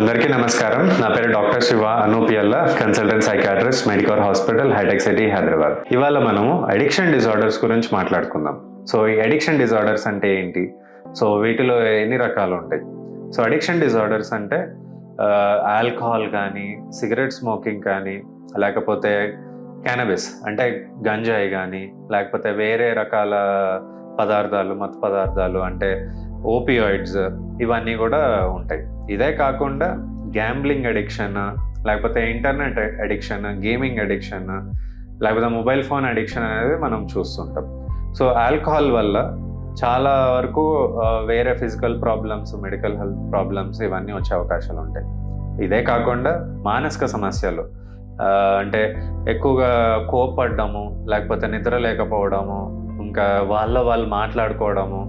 అందరికీ నమస్కారం. నా పేరు డాక్టర్ శివ అనూపియల్ల, కన్సల్టెంట్ సైకాట్రిస్ట్, మెడికవర్ హాస్పిటల్, హైటెక్ సిటీ, హైదరాబాద్. ఇవాళ మనము అడిక్షన్ డిజార్డర్స్ గురించి మాట్లాడుకుందాం. సో ఈ అడిక్షన్ డిజార్డర్స్ అంటే ఏంటి? సో వీటిలో ఎన్ని రకాలు ఉంటాయి? సో అడిక్షన్ డిజార్డర్స్ అంటే ఆల్కహాల్ కానీ, సిగరెట్ స్మోకింగ్ కానీ, లేకపోతే క్యానబిస్ అంటే గంజాయి కానీ, లేకపోతే వేరే రకాల పదార్థాలు, మత్తు పదార్థాలు అంటే ఓపియాయిడ్స్, ఇవన్నీ కూడా ఉంటాయి. ఇదే కాకుండా గ్యాంబ్లింగ్ అడిక్షన్, లేకపోతే ఇంటర్నెట్ అడిక్షన్, గేమింగ్ అడిక్షన్, లేకపోతే మొబైల్ ఫోన్ అడిక్షన్ అనేది మనం చూస్తుంటాం. సో ఆల్కహాల్ వల్ల చాలా వరకు వేరే physical problems, medical health problems ఇవన్నీ వచ్చే అవకాశాలు ఉంటాయి. ఇదే కాకుండా మానసిక సమస్యలు అంటే ఎక్కువగా కోపపడ్డము, లేకపోతే నిద్ర లేకపోవడము, ఇంకా వాళ్ళు మాట్లాడుకోవడము,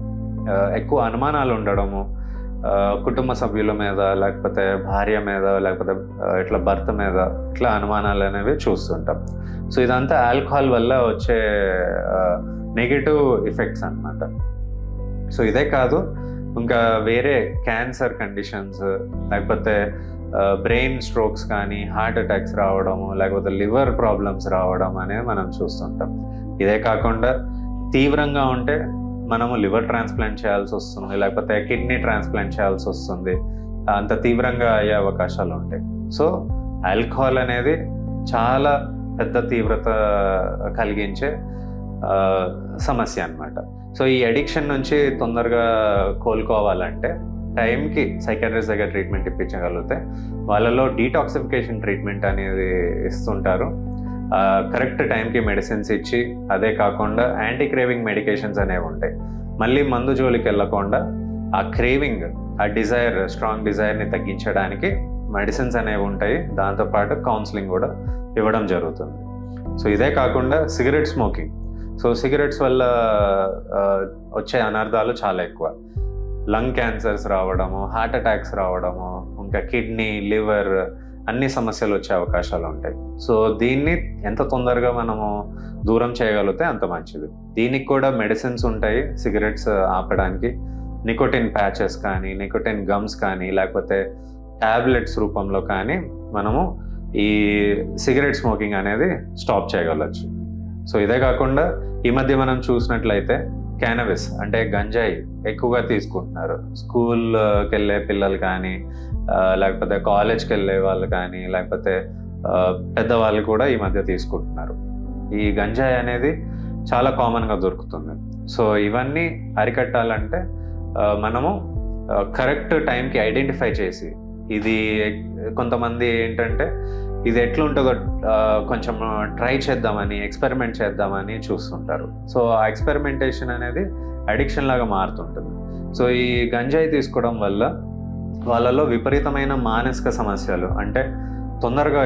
ఎక్కువ అనుమానాలు ఉండడము, కుటుంబ సభ్యుల మీద, లేకపోతే భార్య మీద, లేకపోతే ఇట్లా భర్త మీద, ఇట్లా అనుమానాలు అనేవి చూస్తుంటాం. సో ఇదంతా ఆల్కహాల్ వల్ల వచ్చే నెగిటివ్ ఎఫెక్ట్స్ అన్నమాట. సో ఇదే కాదు, ఇంకా వేరే క్యాన్సర్ కండిషన్స్, లేకపోతే బ్రెయిన్ స్ట్రోక్స్ కానీ, హార్ట్ అటాక్స్ రావడము, లేకపోతే లివర్ ప్రాబ్లమ్స్ రావడం అనేది మనం చూస్తుంటాం. ఇదే కాకుండా తీవ్రంగా ఉంటే మనము లివర్ ట్రాన్స్ప్లాంట్ చేయాల్సి వస్తుంది, లేకపోతే కిడ్నీ ట్రాన్స్ప్లాంట్ చేయాల్సి వస్తుంది. అంత తీవ్రంగా అయ్యే అవకాశాలు ఉంటాయి. సో ఆల్కహాల్ అనేది చాలా పెద్ద తీవ్రత కలిగించే సమస్య అన్నమాట. సో ఈ అడిక్షన్ నుంచి తొందరగా కోలుకోవాలంటే టైంకి సైకాట్రిస్ట్ దగ్గర ట్రీట్మెంట్ ఇప్పించగలిగితే వాళ్ళలో డీటాక్సిఫికేషన్ ట్రీట్మెంట్ అనేది ఇస్తుంటారు. కరెక్ట్ టైంకి మెడిసిన్స్ ఇచ్చి, అదే కాకుండా యాంటీ క్రేవింగ్ మెడికేషన్స్ అనేవి ఉంటాయి. మళ్ళీ మందు జోలికి వెళ్ళకుండా ఆ క్రేవింగ్, ఆ డిజైర్, స్ట్రాంగ్ డిజైర్ని తగ్గించడానికి మెడిసిన్స్ అనేవి ఉంటాయి. దాంతోపాటు కౌన్సిలింగ్ కూడా ఇవ్వడం జరుగుతుంది. సో ఇదే కాకుండా సిగరెట్ స్మోకింగ్. సో సిగరెట్స్ వల్ల వచ్చే అనర్థాలు చాలా ఎక్కువ. లంగ్ క్యాన్సర్స్ రావడము, హార్ట్ అటాక్స్ రావడము, ఇంకా కిడ్నీ, లివర్, అన్ని సమస్యలు వచ్చే అవకాశాలు ఉంటాయి. సో దీన్ని ఎంత తొందరగా మనము దూరం చేయగలిగితే అంత మంచిది. దీనికి కూడా మెడిసిన్స్ ఉంటాయి సిగరెట్స్ ఆపడానికి. నికోటిన్ ప్యాచెస్ కానీ, నికోటిన్ గమ్స్ కానీ, లేకపోతే ట్యాబ్లెట్స్ రూపంలో కానీ మనము ఈ సిగరెట్ స్మోకింగ్ అనేది స్టాప్ చేయగలచ్చు. సో ఇదే కాకుండా ఈ మధ్య మనం చూసినట్లయితే క్యానబిస్ అంటే గంజాయి ఎక్కువగా తీసుకుంటున్నారు. స్కూల్కి వెళ్ళే పిల్లలు కానీ, లేకపోతే కాలేజ్కి వెళ్ళే వాళ్ళు కానీ, లేకపోతే పెద్దవాళ్ళు కూడా ఈ మధ్య తీసుకుంటున్నారు. ఈ గంజాయి అనేది చాలా కామన్గా దొరుకుతుంది. సో ఇవన్నీ అరికట్టాలంటే మనము కరెక్ట్ టైంకి ఐడెంటిఫై చేసి, ఇది కొంతమంది ఏంటంటే ఇది ఎట్లుంటుందో కొంచెం ట్రై చేద్దామని, ఎక్స్పెరిమెంట్ చేద్దామని చూస్తుంటారు. సో ఆ ఎక్స్పెరిమెంటేషన్ అనేది అడిక్షన్ లాగా మారుతుంటుంది. సో ఈ గంజాయి తీసుకోవడం వల్ల వాళ్ళలో విపరీతమైన మానసిక సమస్యలు, అంటే తొందరగా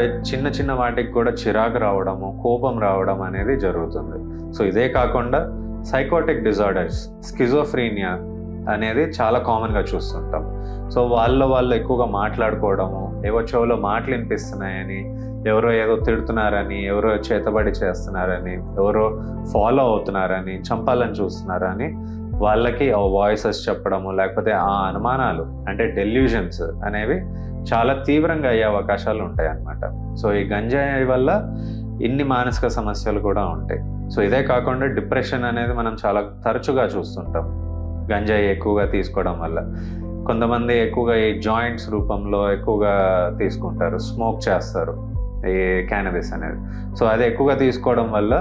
చిన్న వాటికి కూడా చిరాకు రావడము, కోపం రావడం అనేది జరుగుతుంది. సో ఇదే కాకుండా సైకోటిక్ డిజార్డర్స్, స్కిజోఫ్రీనియా అనేది చాలా కామన్గా చూస్తుంటాం. సో వాళ్ళు ఎక్కువగా మాట్లాడుకోవడము, ఏవో చెవులో మాటలు వినిపిస్తున్నాయని, ఎవరో ఏదో తిడుతున్నారని, ఎవరో చేతబడి చేస్తున్నారని, ఎవరో ఫాలో అవుతున్నారని, చంపాలని చూస్తున్నారని వాళ్ళకి ఆ వాయిసెస్ చెప్పడము, లేకపోతే ఆ అనుమానాలు అంటే డెల్యూజన్స్ అనేవి చాలా తీవ్రంగా అయ్యే అవకాశాలు ఉంటాయి అన్నమాట. సో ఈ గంజాయి వల్ల ఇన్ని మానసిక సమస్యలు కూడా ఉంటాయి. సో ఇదే కాకుండా డిప్రెషన్ అనేది మనం చాలా తరచుగా చూస్తుంటాం గంజాయి ఎక్కువగా తీసుకోవడం వల్ల. కొంతమంది ఎక్కువగా ఈ జాయింట్స్ రూపంలో ఎక్కువగా తీసుకుంటారు, స్మోక్ చేస్తారు ఈ క్యానబిస్ అనేది. సో అది ఎక్కువగా తీసుకోవడం వల్ల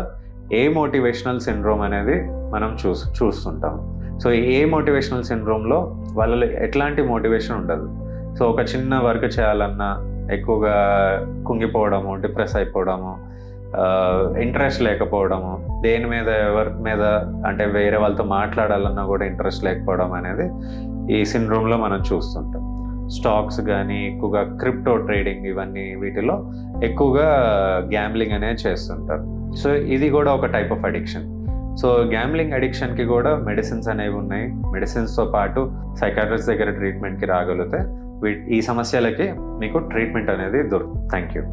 ఏ మోటివేషనల్ సిండ్రోమ్ అనేది మనం చూస్తుంటాం. సో ఏ మోటివేషనల్ సిండ్రోమ్లో వాళ్ళలో ఎట్లాంటి మోటివేషన్ ఉండదు. సో ఒక చిన్న వర్క్ చేయాలన్నా ఎక్కువగా కుంగిపోవడము, డిప్రెస్ అయిపోవడము, ఇంట్రెస్ట్ లేకపోవడము, దేని మీద ఎవరి మీద అంటే వేరే వాళ్ళతో మాట్లాడాలన్నా కూడా ఇంట్రెస్ట్ లేకపోవడం అనేది ఈ సిండ్రోమ్లో మనం చూస్తుంటాం. స్టాక్స్ కానీ, ఎక్కువగా క్రిప్టో ట్రేడింగ్, ఇవన్నీ వీటిలో ఎక్కువగా గ్యాంబ్లింగ్ అనేది చేస్తుంటారు. సో ఇది కూడా ఒక type of addiction. So gambling అడిక్షన్కి కూడా మెడిసిన్స్ అనేవి ఉన్నాయి. మెడిసిన్స్తో పాటు సైకాట్రిస్ట్ దగ్గర ట్రీట్మెంట్కి రాగలిగితే ఈ సమస్యలకి మీకు ట్రీట్మెంట్ అనేది దొరుకుతుంది. Thank you.